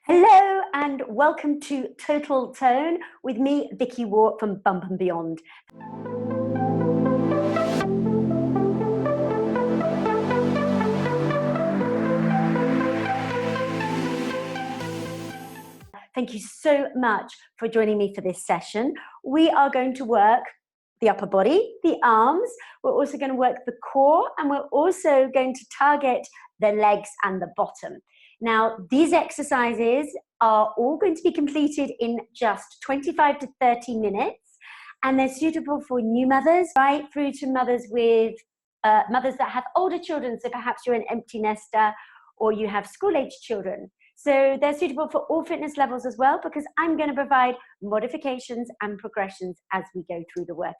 Hello and welcome to Total Tone with me, Vicky Warr from Bump and Beyond. Thank you so much for joining me for this session. We are going to work the upper body, the arms. We're also going to work the core, and we're also going to target the legs and the bottom. Now, these exercises are all going to be completed in just 25 to 30 minutes, and they're suitable for new mothers right through to mothers with mothers that have older children. So perhaps you're an empty nester or you have school-aged children. So they're suitable for all fitness levels as well, because I'm going to provide modifications and progressions as we go through the workout.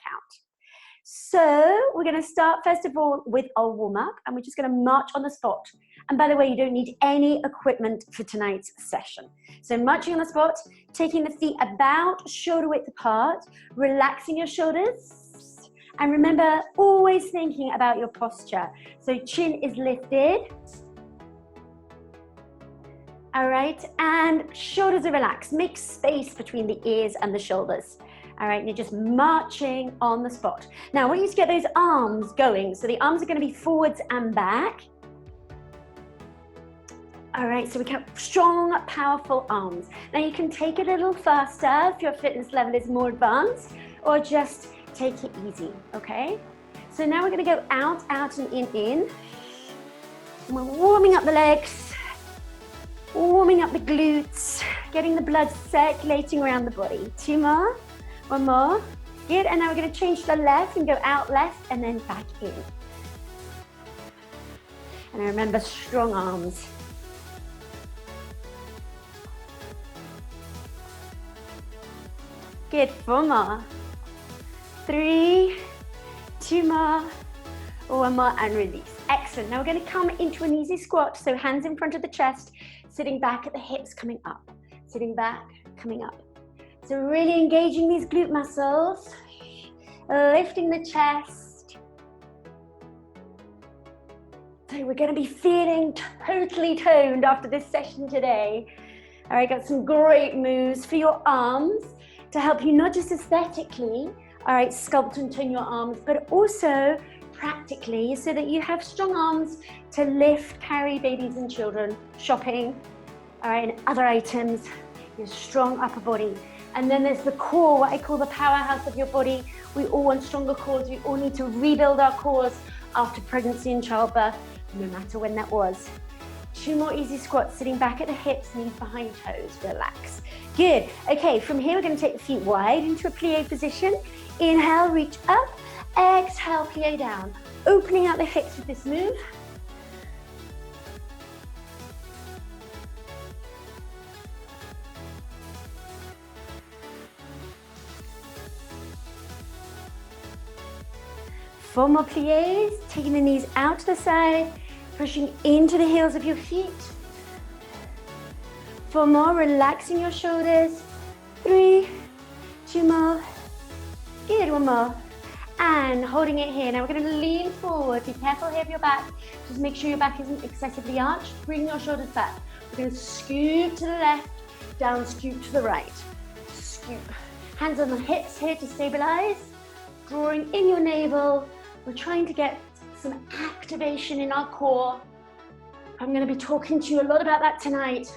So we're going to start first of all with our warm-up, and we're just going to march on the spot. And by the way, you don't need any equipment for tonight's session. So marching on the spot, taking the feet about shoulder width apart, relaxing your shoulders, and remember, always thinking about your posture. So chin is lifted. All right, and shoulders are relaxed. Make space between the ears and the shoulders. All right, and you're just marching on the spot. Now, I want you to get those arms going. So the arms are going to be forwards and back. All right, so we have strong, powerful arms. Now you can take it a little faster if your fitness level is more advanced, or just take it easy, okay? So now we're going to go out, out, and in. And we're warming up the legs, warming up the glutes, getting the blood circulating around the body. Two more, one more. Good, and now we're going to change to the left and go out left and then back in. And remember, strong arms. Good, four more. Three, two more, one more, and release. Excellent. Now we're going to come into an easy squat. So hands in front of the chest, sitting back at the hips, coming up. Sitting back, coming up. So really engaging these glute muscles, lifting the chest. So we're going to be feeling totally toned after this session today. All right, got some great moves for your arms to help you not just aesthetically, all right, sculpt and tone your arms, but also practically, so that you have strong arms to lift, carry babies and children, shopping, all right, and other items, your strong upper body. And then there's the core, what I call the powerhouse of your body. We all want stronger cores. We all need to rebuild our cores after pregnancy and childbirth, no matter when that was. Two more easy squats, sitting back at the hips, knees behind toes, relax. Good. Okay, from here we're going to take the feet wide into a plie position. Inhale, reach up. Exhale, plie down. Opening out the hips with this move. Four more plies, taking the knees out to the side, pushing into the heels of your feet. Four more, relaxing your shoulders. Three, two more. Good, one more. And holding it here. Now we're going to lean forward. Be careful here of your back. Just make sure your back isn't excessively arched. Bring your shoulders back. We're going to scoop to the left, down, scoop to the right. Scoop. Hands on the hips here to stabilize. Drawing in your navel. We're trying to get some activation in our core. I'm going to be talking to you a lot about that tonight.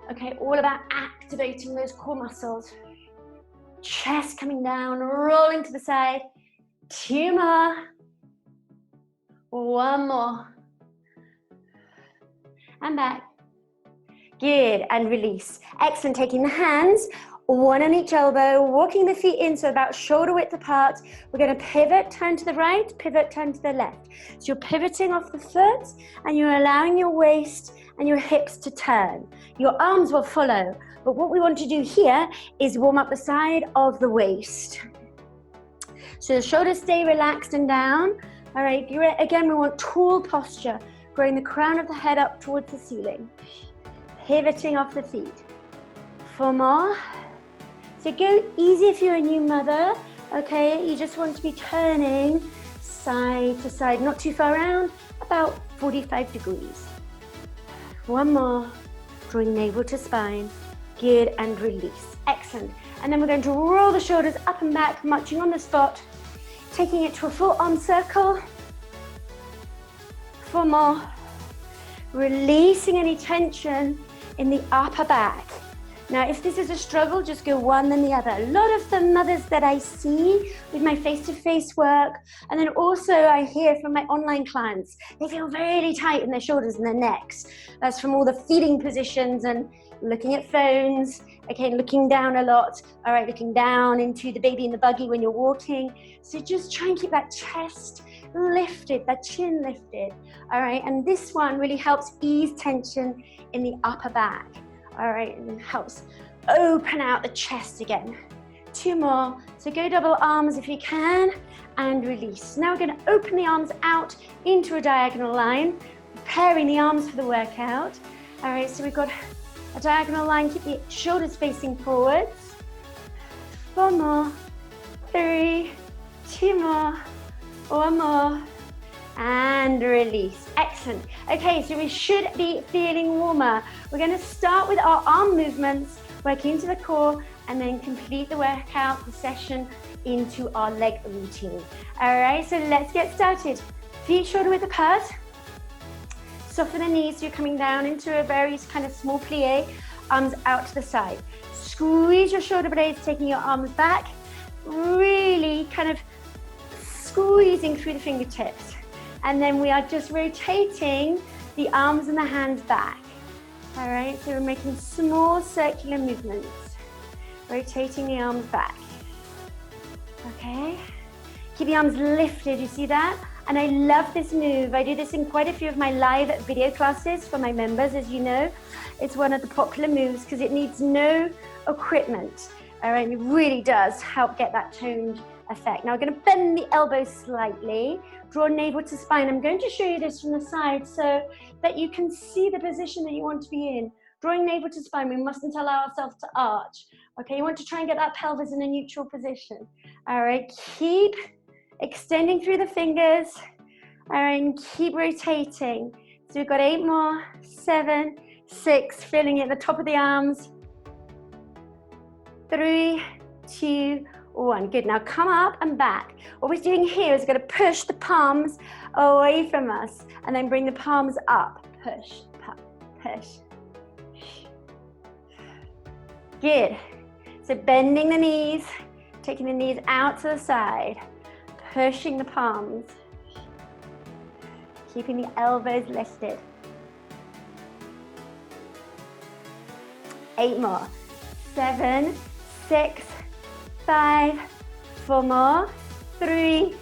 Okay, all about activating those core muscles. Chest coming down, rolling to the side. Two more. One more. And back. Good, and release. Excellent, taking the hands, one on each elbow, walking the feet in, so about shoulder width apart. We're going to pivot, turn to the right, pivot, turn to the left. So you're pivoting off the foot, and you're allowing your waist and your hips to turn. Your arms will follow, but what we want to do here is warm up the side of the waist. So the shoulders stay relaxed and down. All right, again, we want tall posture, growing the crown of the head up towards the ceiling. Pivoting off the feet. Four more. So go easy if you're a new mother, okay? You just want to be turning side to side, not too far around, about 45 degrees. One more. drawing navel to spine. Good, and release. Excellent. And then we're going to roll the shoulders up and back, marching on the spot, taking it to a full arm circle. 4 more. Releasing any tension in the upper back. Now, if this is a struggle, just go one then the other. A lot of the mothers that I see with my face-to-face work, and then also I hear from my online clients, they feel really tight in their shoulders and their necks. That's from all the feeding positions and looking at phones, okay, looking down a lot, all right, looking down into the baby in the buggy when you're walking. So just try and keep that chest lifted, that chin lifted, all right, and this one really helps ease tension in the upper back. All right, and then helps open out the chest again. 2 more. So go double arms if you can, and release. Now we're going to open the arms out into a diagonal line, preparing the arms for the workout. All right, so we've got a diagonal line. Keep the shoulders facing forwards. 4 more. 3, 2 more. 1 more. And release. Excellent. Okay, so we should be feeling warmer. We're going to start with our arm movements, working into the core, and then complete the workout, the session, into our leg routine. All right, so let's get started. Feet shoulder width apart. Soften the knees, so you're coming down into a very kind of small plie, arms out to the side. Squeeze your shoulder blades, taking your arms back, really kind of squeezing through the fingertips. And then we are just rotating the arms and the hands back. All right, so we're making small circular movements, rotating the arms back. Okay, keep the arms lifted, you see that? And I love this move. I do this in quite a few of my live video classes for my members, as you know. It's one of the popular moves because it needs no equipment. All right, it really does help get that toned effect. Now we're going to bend the elbows slightly, draw navel to spine. I'm going to show you this from the side so that you can see the position that you want to be in. Drawing navel to spine, we mustn't allow ourselves to arch. Okay, you want to try and get that pelvis in a neutral position. All right, keep extending through the fingers. All right, and keep rotating. So we've got 8 more, 7, 6, feeling it at the top of the arms. 3, 2, 1. Good. Now come up and back. What we're doing here is going to push the palms away from us and then bring the palms up. Push, push. Good. So bending the knees, taking the knees out to the side, pushing the palms, keeping the elbows lifted. 8 more. 7, 6, 5, 4 more, 3,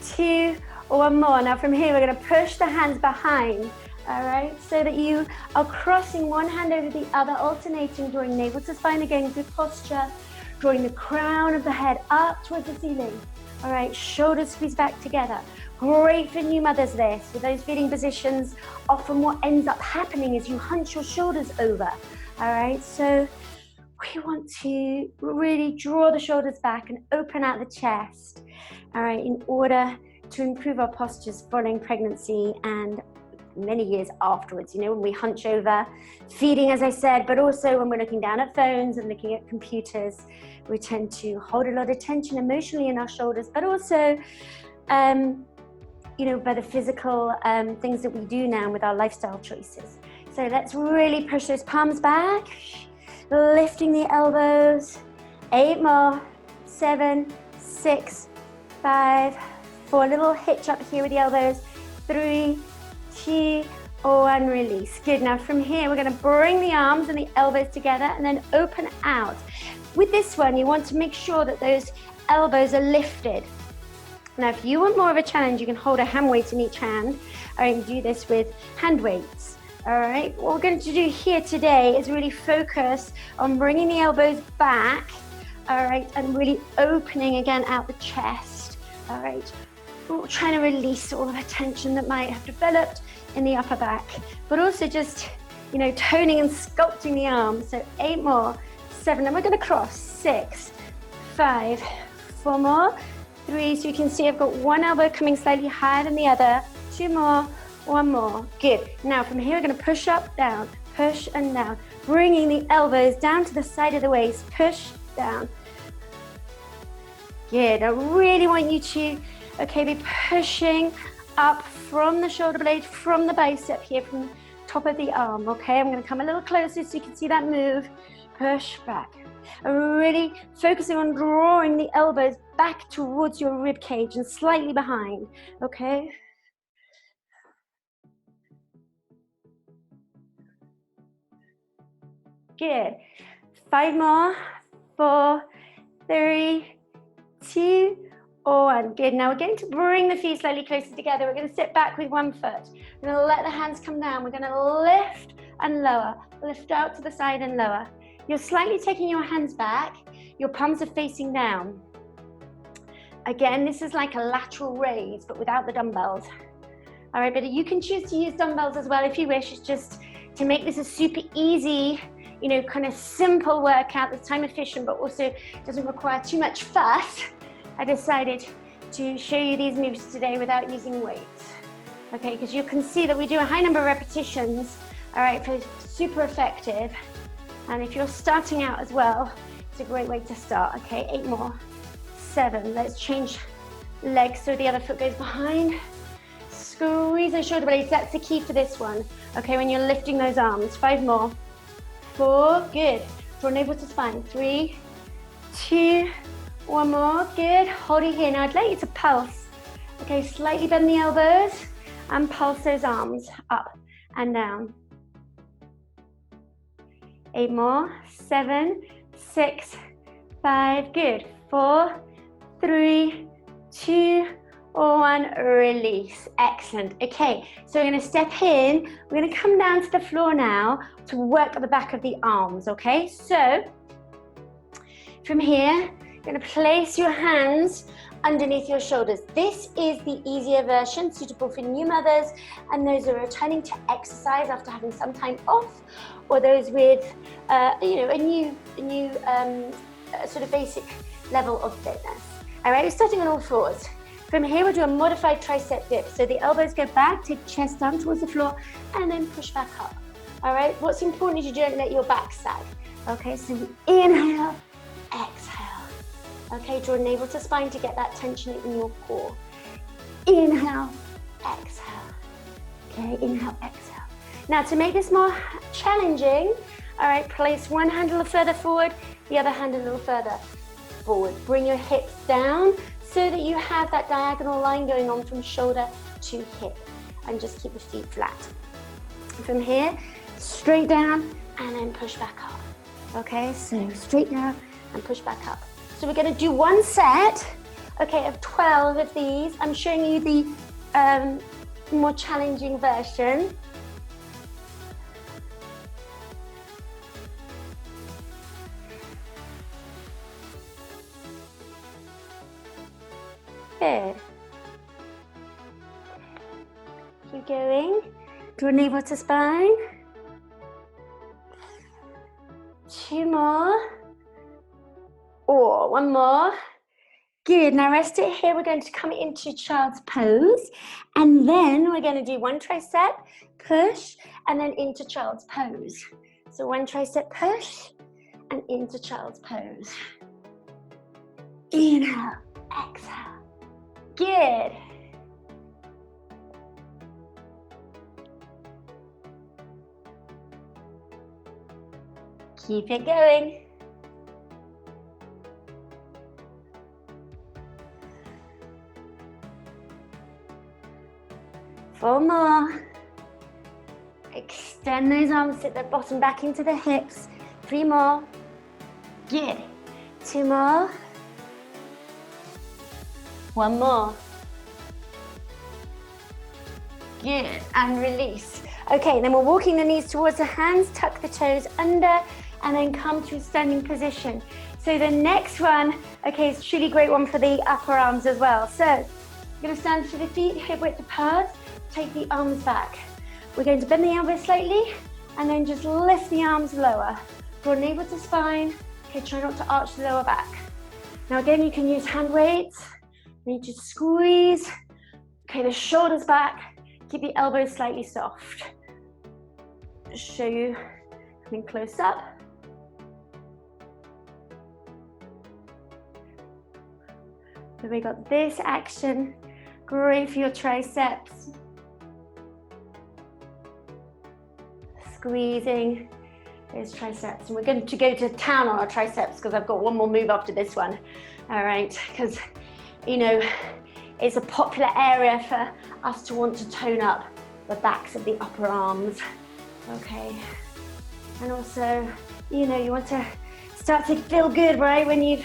2, 1 more. Now from here, we're going to push the hands behind, all right, so that you are crossing one hand over the other, alternating, drawing navel to spine again, good posture, drawing the crown of the head up towards the ceiling. All right, shoulders squeeze back together. Great for new mothers this. With those feeding positions, often what ends up happening is you hunch your shoulders over, all right, so we want to really draw the shoulders back and open out the chest, all right, in order to improve our postures following pregnancy and many years afterwards, you know, when we hunch over, feeding, as I said, but also when we're looking down at phones and looking at computers, we tend to hold a lot of tension emotionally in our shoulders, but also, you know, by the physical things that we do now with our lifestyle choices. So let's really push those palms back. Lifting the elbows. 8 more. 7, 6, 5, 4. Little hitch up here with the elbows. 3, 2, 1. Release. Good. Now from here, we're going to bring the arms and the elbows together and then open out. With this one, you want to make sure that those elbows are lifted. Now, if you want more of a challenge, you can hold a hand weight in each hand, or you can do this with hand weights. All right, what we're going to do here today is really focus on bringing the elbows back, all right, and really opening again out the chest, all right. We're trying to release all of the tension that might have developed in the upper back, but also just, you know, toning and sculpting the arms. So 8 more, 7, and we're going to cross. 6, 5, 4 more, 3. So you can see I've got one elbow coming slightly higher than the other. 2 more. 1 more. Good. Now from here we're going to push up, down, push and down. Bringing the elbows down to the side of the waist, push down. Good, I really want you to, okay, be pushing up from the shoulder blade, from the bicep here, from the top of the arm, okay? I'm gonna come a little closer so you can see that move. Push back. Really focusing on drawing the elbows back towards your rib cage and slightly behind, okay? Good. 5 more. 4, 3, 2, 1. Good. Now we're going to bring the feet slightly closer together. We're going to sit back with one foot. We're going to let the hands come down. We're going to lift and lower. Lift out to the side and lower. You're slightly taking your hands back. Your palms are facing down. Again, this is like a lateral raise, but without the dumbbells. All right, but you can choose to use dumbbells as well if you wish. It's just to make this a super easy, you know, kind of simple workout that's time efficient, but also doesn't require too much fuss. I decided to show you these moves today without using weights. Okay, because you can see that we do a high number of repetitions, all right, for super effective. And if you're starting out as well, it's a great way to start. Okay, 8 more. 7, let's change legs so the other foot goes behind. Squeeze those shoulder blades, that's the key for this one. Okay, when you're lifting those arms. 5 more. 4, good. Draw navel to spine. 3, 2, 1 more, good. Hold it here. Now I'd like you to pulse. Okay, slightly bend the elbows and pulse those arms up and down. 8 more. 7, 6, 5, good. 4, 3, 2, 1, release. Excellent. Okay, so we're going to step in. We're going to come down to the floor now to work at the back of the arms, okay? So, from here, you're going to place your hands underneath your shoulders. This is the easier version, suitable for new mothers and those who are returning to exercise after having some time off, or those with, you know, a new sort of basic level of fitness. All right, we're starting on all fours. From here, we'll do a modified tricep dip. So the elbows go back, take chest down towards the floor, and then push back up. All right, what's important is you don't let your back sag. Okay, so inhale, exhale. Okay, draw navel to spine to get that tension in your core. Inhale, exhale. Okay, inhale, exhale. Now to make this more challenging, all right, place one hand a little further forward, the other hand a little further forward. Bring your hips down so that you have that diagonal line going on from shoulder to hip, and just keep the feet flat. From here, straight down and then push back up. Okay, so straight down and push back up. So we're going to do one set, okay, of 12 of these. I'm showing you the more challenging version. Good. Keep going. Draw navel to spine. 2 more. Or 1 more. Good. Now rest it here. We're going to come into child's pose. And then we're going to do one tricep, push, and then into child's pose. So one tricep push and into child's pose. Inhale, exhale. Good. Keep it going. Four more. Extend those arms, sit the bottom back into the hips. 3 more. Good. 2 more. 1 more. Good, and release. Okay, then we're walking the knees towards the hands, tuck the toes under, and then come to standing position. So the next one, okay, is a truly great one for the upper arms as well. So, you're gonna stand to the feet, hip width apart, take the arms back. We're going to bend the elbows slightly, and then just lift the arms lower. Draw navel to spine, okay, try not to arch the lower back. Now again, you can use hand weights. You need to squeeze, okay, the shoulders back, keep the elbows slightly soft. show you coming close up. So we got this action, great for your triceps. Squeezing those triceps. And we're going to go to town on our triceps because I've got one more move after this one. All right, because, you know, it's a popular area for us to want to tone up the backs of the upper arms. Okay, and also, you know, you want to start to feel good, right, when you've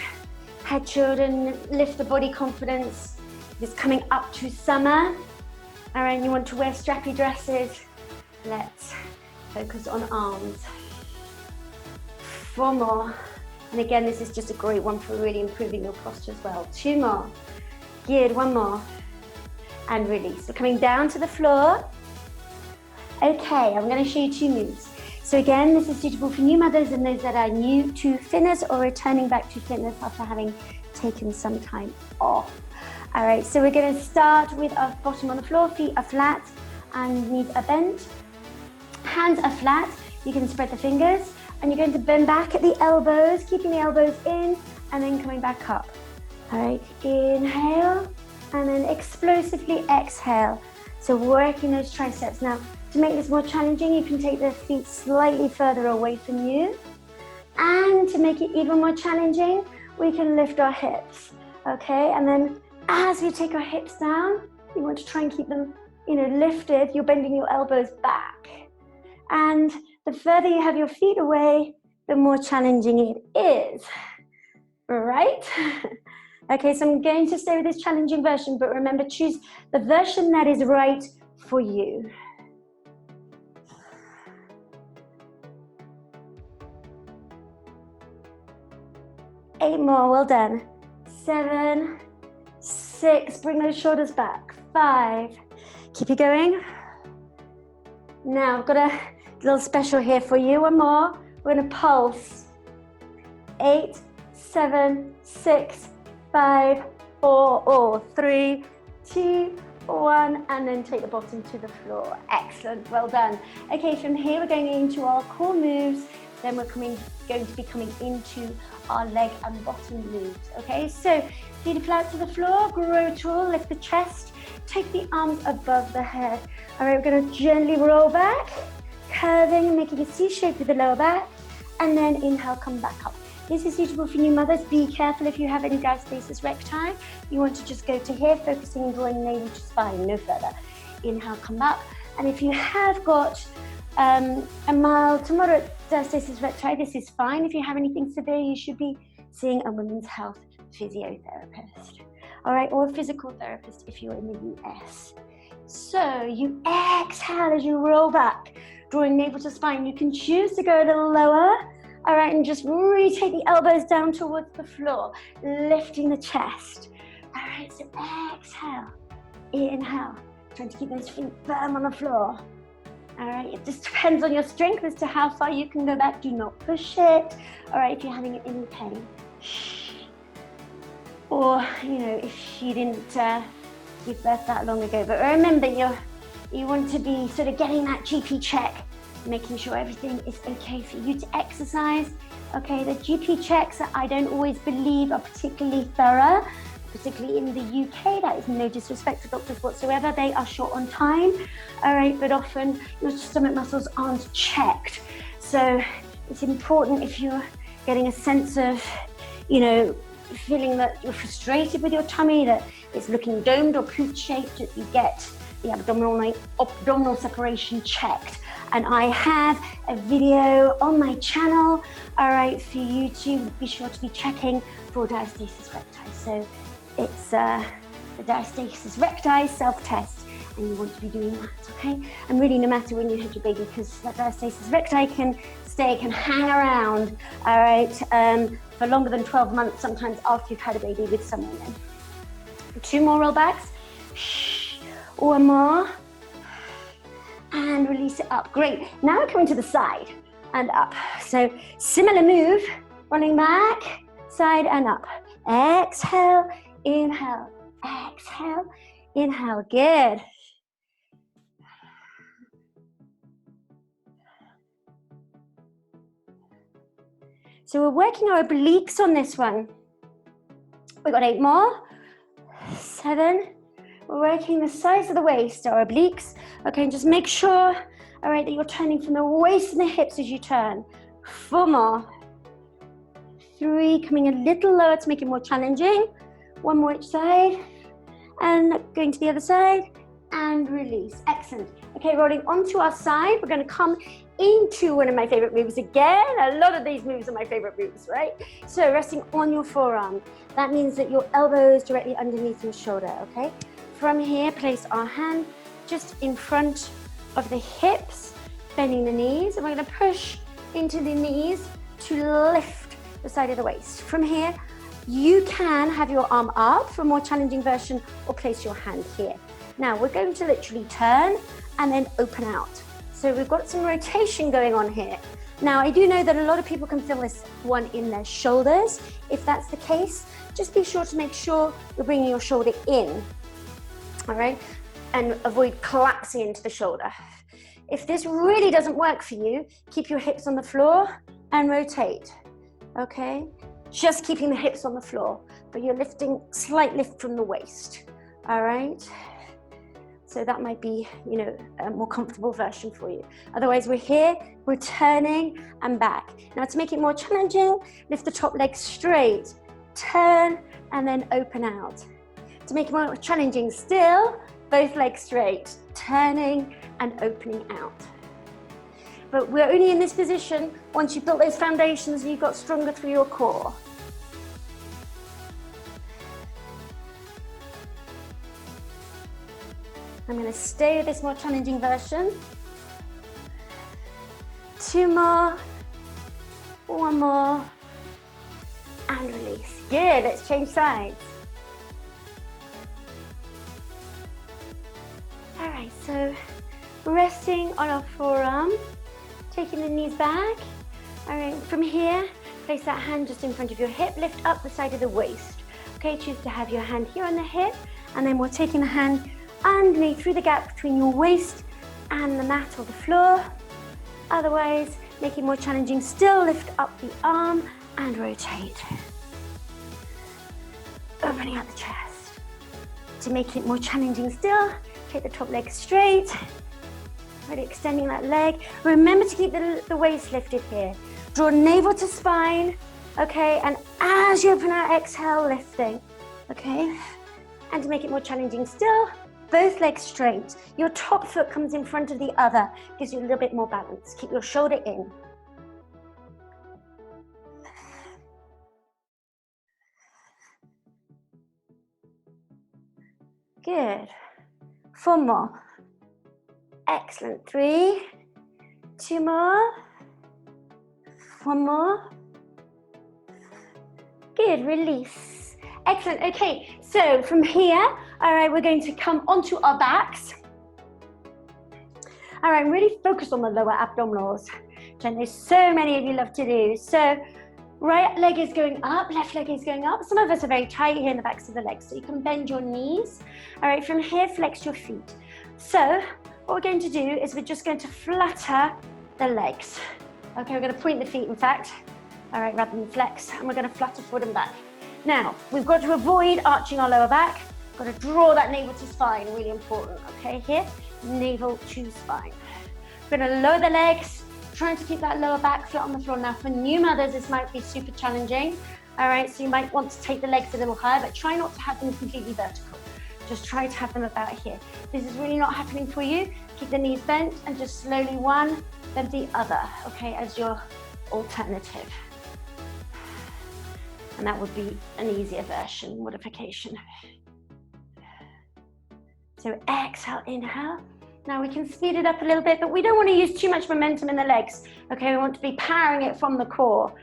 had children, lift the body confidence. It's coming up to summer. All right, you want to wear strappy dresses. Let's focus on arms. 4 more. And again, this is just a great one for really improving your posture as well. 2 more. Good, 1 more. And release. So coming down to the floor. Okay, I'm going to show you 2 moves. So again, this is suitable for new mothers and those that are new to fitness or returning back to fitness after having taken some time off. All right, so we're going to start with our bottom on the floor, feet are flat and knees are bent. Hands are flat, you can spread the fingers and you're going to bend back at the elbows, keeping the elbows in and then coming back up. All right, inhale and then explosively exhale. So working those triceps. Now, to make this more challenging, you can take the feet slightly further away from you. And to make it even more challenging, we can lift our hips, okay? And then as we take our hips down, you want to try and keep them, lifted. You're bending your elbows back. And the further you have your feet away, the more challenging it is, right? Okay, so I'm going to stay with this challenging version, but remember, choose the version that is right for you. Eight more, well done. 7, 6, bring those shoulders back. 5, keep it going. Now, I've got a little special here for you. 1 more, we're gonna pulse. 8, 7, 6, 5, 4, 3, 2, 1, and then take the bottom to the floor. Excellent, well done. Okay, from here we're going into our core moves, then we're going to be coming into our leg and bottom moves. Okay, so feet are flat to the floor, grow tall, lift the chest, take the arms above the head. All right, we're going to gently roll back, curving, making a C shape with the lower back, and then inhale, come back up. This is suitable for new mothers. Be careful if you have any diastasis recti. You want to just go to here, focusing on drawing navel to spine, no further. Inhale, come up. And if you have got a mild to moderate diastasis recti, this is fine. If you have anything severe, you should be seeing a women's health physiotherapist. All right, or a physical therapist if you're in the US. So you exhale as you roll back, drawing navel to spine. You can choose to go a little lower. All right, and just really take the elbows down towards the floor, lifting the chest. All right, so exhale, inhale, trying to keep those feet firm on the floor. All right, it just depends on your strength as to how far you can go back. Do not push it. All right, if you're having any pain. Or, if you didn't give birth that long ago. But remember, you want to be sort of getting that GP check, making sure everything is okay for you to exercise. Okay, the GP checks that I don't always believe are particularly thorough, particularly in the UK. That is no disrespect to doctors whatsoever. They are short on time, all right, but often your stomach muscles aren't checked. So it's important, if you're getting a sense of, feeling that you're frustrated with your tummy, that it's looking domed or pooch-shaped, that you get the abdominal separation checked. And I have a video on my channel, all right, for you to be sure to be checking for diastasis recti. So it's the diastasis recti self-test, and you want to be doing that, okay? And really, no matter when you had your baby, because that diastasis recti can hang around, all right, for longer than 12 months, sometimes after you've had a baby with some women. 2 more roll backs. 1 more. And release it up. Great. Now we're coming to the side and up. So similar move, rolling back, side and up. Exhale, inhale, exhale, inhale. Good. So we're working our obliques on this one. We've got 8 more. 7. We're working the sides of the waist, our obliques. Okay, and just make sure, all right, that you're turning from the waist and the hips as you turn. 4 more. 3, coming a little lower to make it more challenging. 1 more each side. And going to the other side. And release. Excellent. Okay, rolling onto our side. We're going to come into one of my favorite moves again. A lot of these moves are my favorite moves, right? So resting on your forearm. That means that your elbow is directly underneath your shoulder, okay? From here, place our hand just in front of the hips, bending the knees, and we're going to push into the knees to lift the side of the waist. From here, you can have your arm up for a more challenging version, or place your hand here. Now, we're going to literally turn and then open out. So we've got some rotation going on here. Now, I do know that a lot of people can feel this one in their shoulders. If that's the case, just be sure to make sure you're bringing your shoulder in, all right? And avoid collapsing into the shoulder. If this really doesn't work for you, keep your hips on the floor and rotate, okay? Just keeping the hips on the floor, but you're lifting, slight lift from the waist, all right? So that might be, you know, a more comfortable version for you. Otherwise, we're here, we're turning and back. Now, to make it more challenging, lift the top leg straight, turn, and then open out. To make it more challenging still, both legs straight, turning and opening out. But we're only in this position once you've built those foundations and you've got stronger through your core. I'm going to stay with this more challenging version. 2 more, 1 more, and release. Good, let's change sides. All right, so resting on our forearm, taking the knees back. All right, from here, place that hand just in front of your hip, lift up the side of the waist. Okay, choose to have your hand here on the hip, and then we're taking the hand underneath through the gap between your waist and the mat or the floor. Otherwise, make it more challenging still, lift up the arm and rotate. Opening out the chest. To make it more challenging still, take the top leg straight, really extending that leg. Remember to keep the waist lifted here. Draw navel to spine, okay? And as you open out, exhale, lifting, okay? And to make it more challenging still, both legs straight. Your top foot comes in front of the other, gives you a little bit more balance. Keep your shoulder in. Good. 4 more. Excellent. 3, 2 more. 1 more. Good. Release. Excellent. Okay, so from here, all right, we're going to come onto our backs. All right, really focus on the lower abdominals. And there's so many of you love to do. So right leg is going up, left leg is going up. Some of us are very tight here in the backs of the legs, so you can bend your knees. All right, from here, flex your feet. So what we're going to do is we're just going to flutter the legs. Okay, we're going to point the feet, in fact, all right, rather than flex, and we're going to flutter forward and back. Now, we've got to avoid arching our lower back. Got to draw that navel to spine, really important, okay? Here, navel to spine. We're going to lower the legs, trying to keep that lower back flat on the floor. Now, for new mothers, this might be super challenging, all right? So you might want to take the legs a little higher, but try not to have them completely vertical. Just try to have them about here. This is really not happening for you. Keep the knees bent and just slowly one, then the other, okay, as your alternative. And that would be an easier version, modification. So exhale, inhale. Now we can speed it up a little bit, but we don't want to use too much momentum in the legs. Okay, we want to be powering it from the core.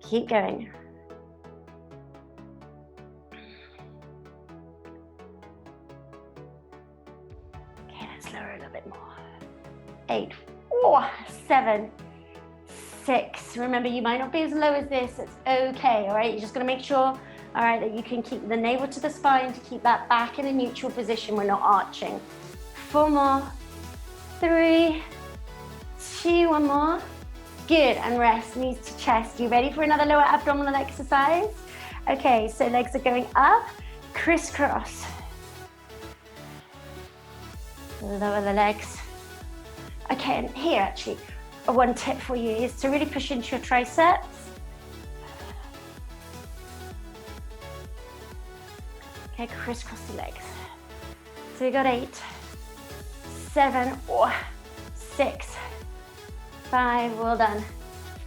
Keep going. Okay, let's lower a little bit more. 8, 4, 7, 6. Remember, you might not be as low as this. It's okay, all right? You're just going to make sure, all right, that you can keep the navel to the spine to keep that back in a neutral position. We're not arching. 4 more. 3, 2, one more. Good, and rest, knees to chest. You ready for another lower abdominal exercise? Okay, so legs are going up, crisscross. Lower the legs. Okay, and here actually, one tip for you is to really push into your triceps. Okay, crisscross the legs. So we got 8, 7, or 6, 5, well done.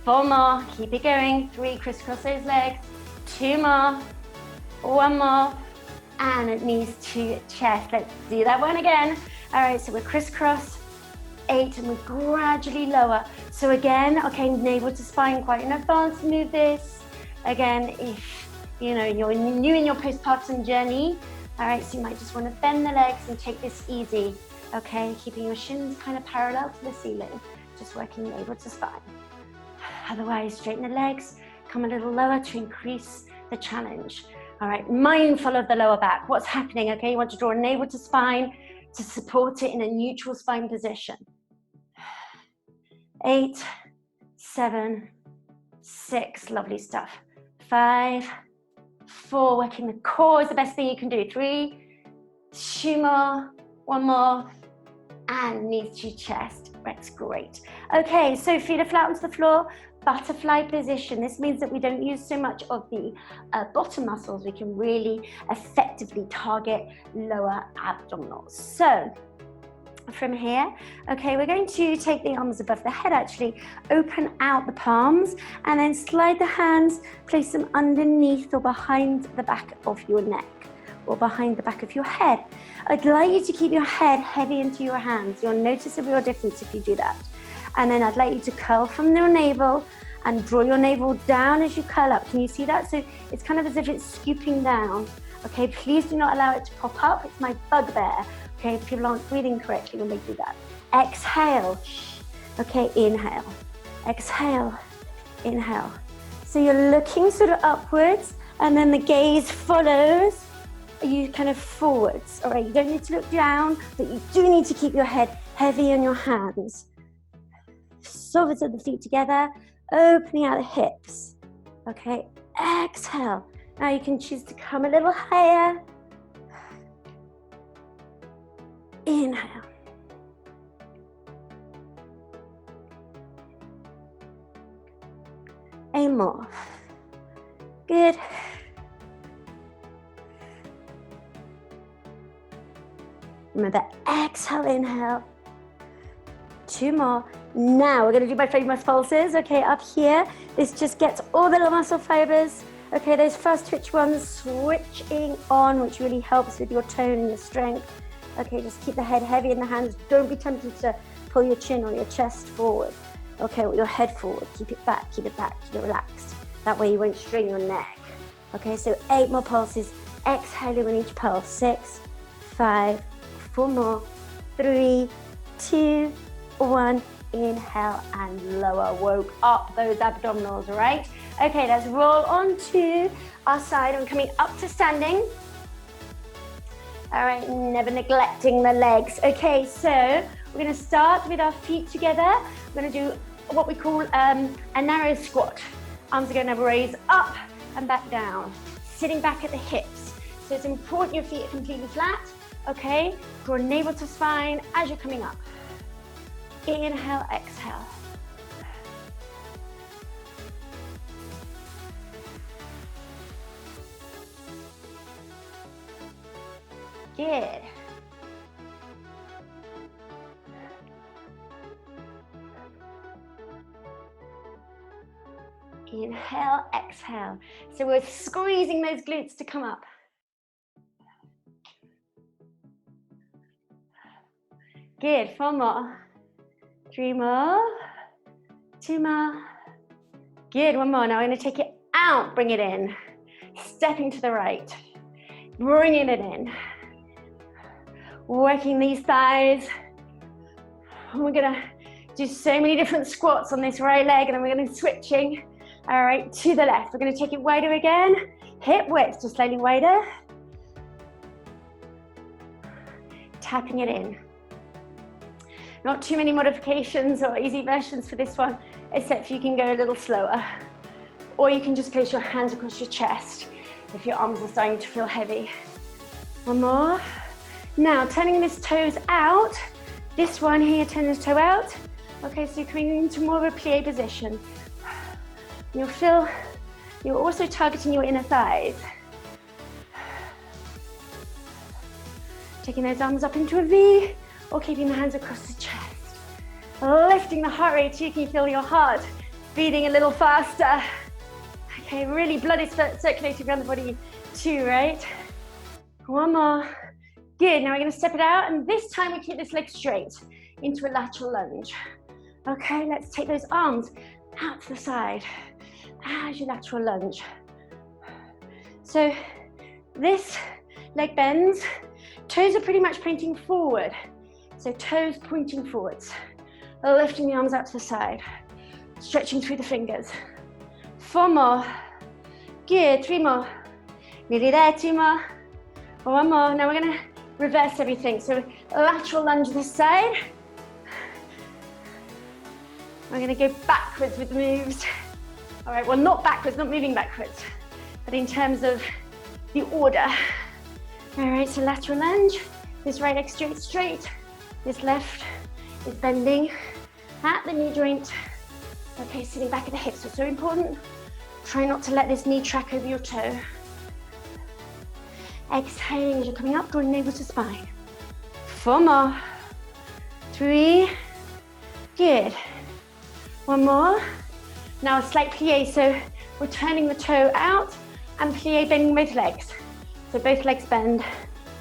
4 more, keep it going. 3, crisscross those legs. 2 more, 1 more, and it knees to chest. Let's do that one again. All right, so we're crisscross, 8, and we gradually lower. So again, okay, navel to spine, quite an advanced move this. Again, if you know you're new in your postpartum journey, all right, so you might just want to bend the legs and take this easy. Okay, keeping your shins kind of parallel to the ceiling, just working navel to spine. Otherwise, straighten the legs, come a little lower to increase the challenge. All right, mindful of the lower back. What's happening, okay? You want to draw a navel to spine to support it in a neutral spine position. 8, 7, 6, lovely stuff. 5, 4, working the core is the best thing you can do. 3, 2 more, 1 more, and knees to chest. That's great. Okay, so feet are flat onto the floor, butterfly position. This means that we don't use so much of the bottom muscles. We can really effectively target lower abdominals. So from here, okay, we're going to take the arms above the head actually, open out the palms, and then slide the hands, place them underneath or behind the back of your neck or behind the back of your head. I'd like you to keep your head heavy into your hands. You'll notice a real difference if you do that. And then I'd like you to curl from your navel and draw your navel down as you curl up. Can you see that? So it's kind of as if it's scooping down. Okay, please do not allow it to pop up. It's my bugbear. Okay, if people aren't breathing correctly when they do that. Exhale. Okay, inhale. Exhale. Inhale. So you're looking sort of upwards, and then the gaze follows you kind of forwards. All right, you don't need to look down, but you do need to keep your head heavy in your hands. Soles of the feet together, opening out the hips. Okay, exhale. Now you can choose to come a little higher. Inhale. And more. Good. Remember, exhale, inhale. 2 more. Now we're going to do my famous pulses. Okay, up here, this just gets all the little muscle fibers. Okay, those first twitch ones switching on, which really helps with your tone and your strength. Okay, just keep the head heavy in the hands. Don't be tempted to pull your chin or your chest forward. Okay, with your head forward. Keep it back, keep it relaxed. That way you won't strain your neck. Okay, so 8 more pulses. Exhaling on each pulse. 6, 5, 4 more. 3, 2, 1. Inhale and lower. Woke up those abdominals, right? Okay, let's roll onto our side. I'm coming up to standing. All right, never neglecting the legs. Okay, so we're going to start with our feet together. We're going to do what we call a narrow squat. Arms are going to raise up and back down, sitting back at the hips. So it's important your feet are completely flat. Okay, draw navel to spine as you're coming up. Inhale, exhale. Good. Inhale, exhale. So we're squeezing those glutes to come up. Good, 4 more. 3 more. 2 more. Good, 1 more. Now we're going to take it out, bring it in. Stepping to the right. Bringing it in. Working these thighs. We're going to do so many different squats on this right leg, and then we're going to be switching. All right, to the left. We're going to take it wider again. Hip width, just slightly wider. Tapping it in. Not too many modifications or easy versions for this one, except you can go a little slower. Or you can just place your hands across your chest if your arms are starting to feel heavy. One more. Now, turning this toes out. This one here, turn this toe out. Okay, so you're coming into more of a plie position. You'll feel, you're also targeting your inner thighs. Taking those arms up into a V, or keeping the hands across the chest. Lifting the heart rate so you can feel your heart beating a little faster. Okay, really blood is circulating around the body too, right? One more. Good, now we're gonna step it out, and this time we keep this leg straight into a lateral lunge. Okay, let's take those arms out to the side as you lateral lunge. So this leg bends, toes are pretty much pointing forward. So toes pointing forwards. Lifting the arms out to the side, stretching through the fingers. 4 more. Good, 3 more. Nearly there, 2 more. 1 more. Now we're gonna reverse everything. So lateral lunge this side. We're gonna go backwards with the moves. All right, well, not backwards, not moving backwards, but in terms of the order. All right, so lateral lunge. This right leg straight. This left is bending at the knee joint. Okay, sitting back at the hips, so important. Try not to let this knee track over your toe. Exhaling as you're coming up, drawing navel to spine. 4 more. 3. Good. 1 more. Now a slight plie, so we're turning the toe out and plie, bending both legs. So both legs bend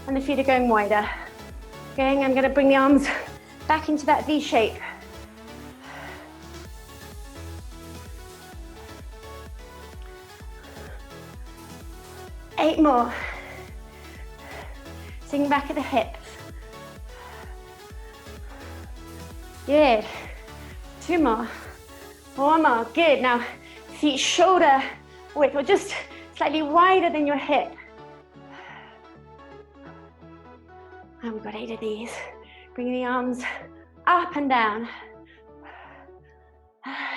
and the feet are going wider. Okay, I'm gonna bring the arms back into that V shape. Eight more. Sing back at the hips. Good. 2 more. 1 more. Good. Now, feet shoulder width or just slightly wider than your hip. And we've got 8 of these. Bringing the arms up and down.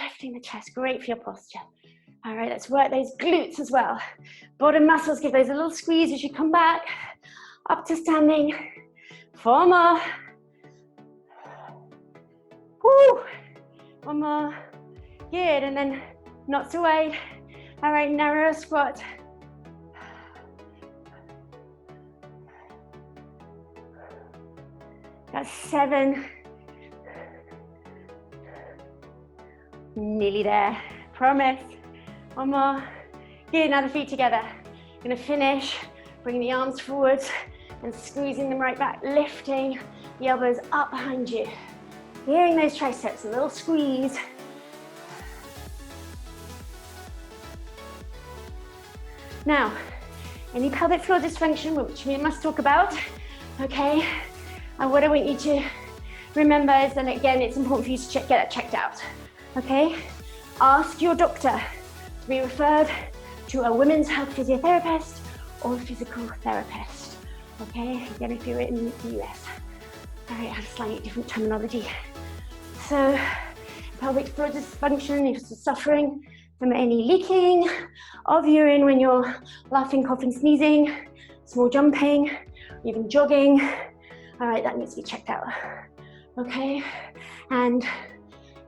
Lifting the chest. Great for your posture. All right, let's work those glutes as well. Bottom muscles, give those a little squeeze as you come back. Up to standing. 4 more. Woo. 1 more. Good, and then not so wide. All right, narrow squat. That's 7. Nearly there, promise. 1 more. Good, now the feet together. We're gonna finish, bringing the arms forwards and squeezing them right back, lifting the elbows up behind you. Hearing those triceps, a little squeeze. Now, any pelvic floor dysfunction, which we must talk about, okay? And what I want you to remember is that, again, it's important for you to get that checked out, okay? Ask your doctor to be referred to a women's health physiotherapist or physical therapist, okay? Again, if you're in the US. All right, I have slightly different terminology. So, pelvic floor dysfunction, if you're suffering from any leaking of urine when you're laughing, coughing, sneezing, small jumping, even jogging, all right, that needs to be checked out, okay? And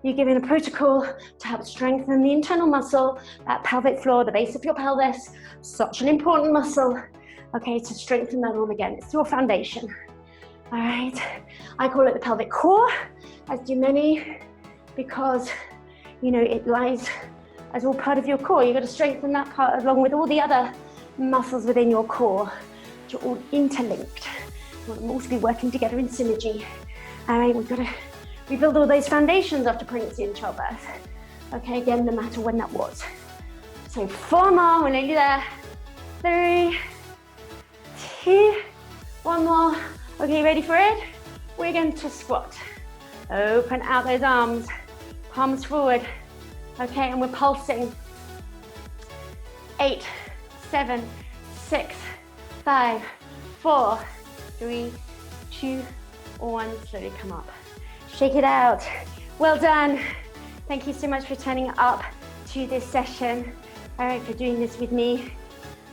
you're given a protocol to help strengthen the internal muscle, that pelvic floor, the base of your pelvis, such an important muscle, okay, to strengthen that arm again. It's your foundation, all right? I call it the pelvic core, as do many, because, you know, it lies as all part of your core. You've got to strengthen that part along with all the other muscles within your core, which are all interlinked. You want them all to be working together in synergy. All right, we've got to rebuild all those foundations after pregnancy and childbirth. Okay, again, no matter when that was. So 4 more, we're nearly there. 3, 2, 1 more. Okay, ready for it? We're going to squat. Open out those arms, palms forward. Okay, and we're pulsing. 8, 7, 6, 5, 4, 3, 2, 1. Slowly come up. Shake it out. Well done. Thank you so much for turning up to this session. All right, for doing this with me.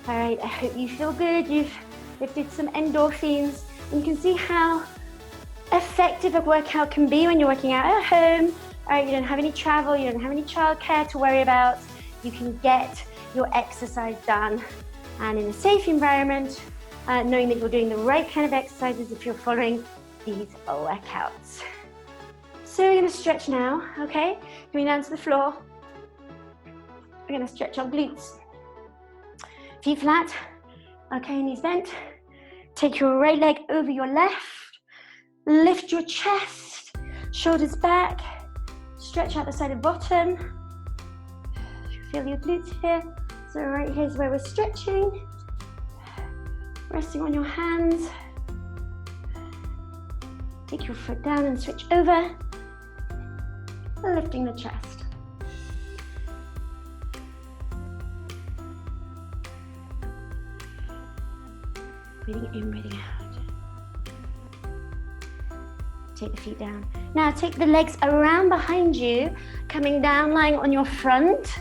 All right, I hope you feel good. You've lifted some endorphins. And you can see how effective a workout can be when you're working out at home. All right, you don't have any travel, you don't have any childcare to worry about. You can get your exercise done and in a safe environment, knowing that you're doing the right kind of exercises if you're following these workouts. So we're going to stretch now, okay? Coming down to the floor. We're going to stretch our glutes. Feet flat, okay, knees bent. Take your right leg over your left. Lift your chest, shoulders back. Stretch out the side of bottom. Feel your glutes here. So right here's where we're stretching. Resting on your hands. Take your foot down and switch over. Lifting the chest. Breathing in, breathing out. Take the feet down. Now take the legs around behind you, coming down, lying on your front.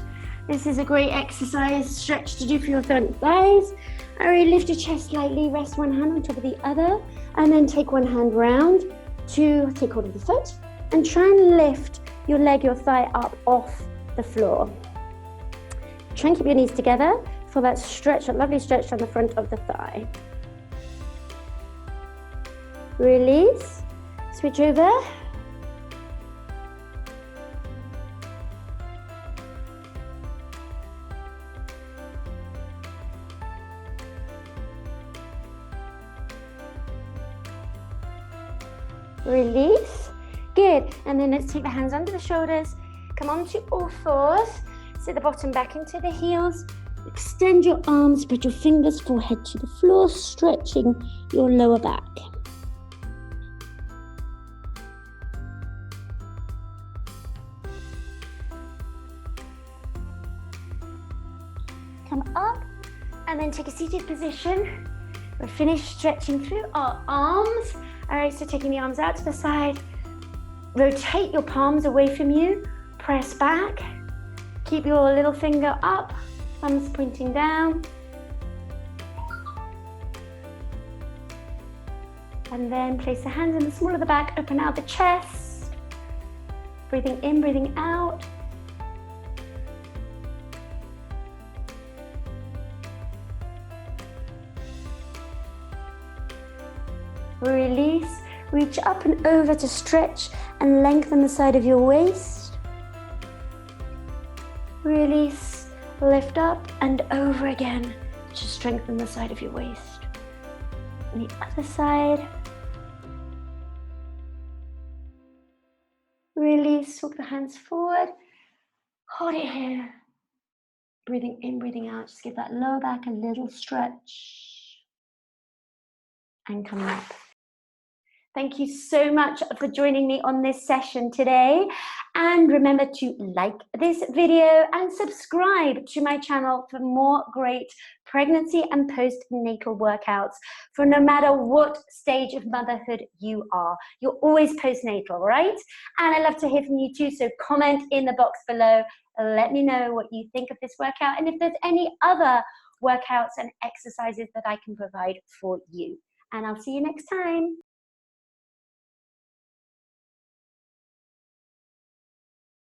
This is a great exercise, stretch to do for your front thighs. All right, lift your chest slightly, rest one hand on top of the other, and then take one hand round to take hold of the foot, and try and lift your leg, your thigh up off the floor. Try and keep your knees together for that stretch, that lovely stretch on the front of the thigh. Release, switch over. Release. Good. And then let's take the hands under the shoulders. Come onto all fours. Sit the bottom back into the heels. Extend your arms, spread your fingers, forehead to the floor, stretching your lower back. Come up and then take a seated position. We're finished stretching through our arms. All right, so taking the arms out to the side. Rotate your palms away from you. Press back. Keep your little finger up, thumbs pointing down. And then place the hands in the small of the back, open out the chest. Breathing in, breathing out. Release, reach up and over to stretch and lengthen the side of your waist. Release, lift up and over again to strengthen the side of your waist. And the other side. Release, walk the hands forward. Hold it here. Breathing in, breathing out. Just give that lower back a little stretch. And come up. Thank you so much for joining me on this session today. And remember to like this video and subscribe to my channel for more great pregnancy and postnatal workouts for no matter what stage of motherhood you are. You're always postnatal, right? And I love to hear from you too, so comment in the box below. Let me know what you think of this workout and if there's any other workouts and exercises that I can provide for you. And I'll see you next time.